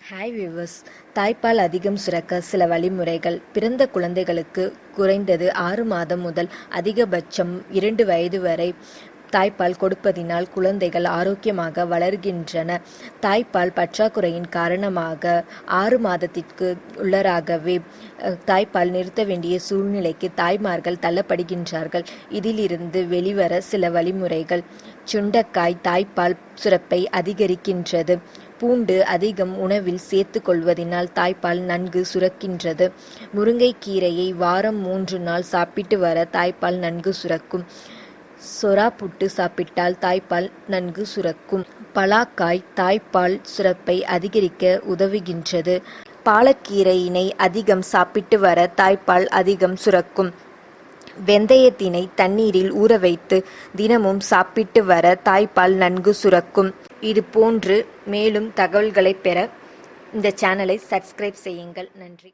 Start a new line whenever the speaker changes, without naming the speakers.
Hi viewers. தாய்ப்பால் அதிகம் சுரக்க சில வழிமுறைகள். பிறந்த குழந்தைகளுக்கு குறைந்தது 6 மாதம் முதல் அதிகபட்சம் 2 வயது வரை தாய்ப்பால் கொடுப்பதினால் குழந்தைகள் ஆரோக்கியமாக வளர்கின்றன. தாய்ப்பால் பற்றாக்குறையின் காரணமாக 6 மாதத்திற்கு உள்ளராகவே தாய்ப்பால் நிறுத்த வேண்டிய சூழ்நிலைக்கு தாய்மார்கள் தள்ளப்படுகின்றார்கள். இதிலிருந்து வெளிவர சில வழிமுறைகள். சுண்டைக்காய் தாய்ப்பால் சுரப்பை அதிகரிக்கின்றது. பூண்டு அதிகம் உணவில் சேர்த்து கொள்வதினால் தாய்ப்பால் நன்கு சுரக்கின்றது. முருங்கைக்கீரையை வாரம் 3 நாள் சாப்பிட்டு வர தாய்ப்பால் நன்கு சுரக்கும். சொரா புட்டு சாப்பிட்டால் தாய்ப்பால் நன்கு சுரக்கும். பலாக்காய் தாய்ப்பால் சுரப்பை அதிகரிக்க உதவுகின்றது. பாலக்கீரையினை அதிகம் சாப்பிட்டு வர தாய்ப்பால் அதிகம் சுரக்கும். வெந்தயத்தினை தண்ணீரில் ஊற வைத்து தினமும் சாப்பிட்டு வர தாய்ப்பால் நன்கு சுரக்கும். இது போன்று மேலும் தகவல்களை பெற இந்த சேனலை சப்ஸ்கிரைப் செய்யுங்கள். நன்றி.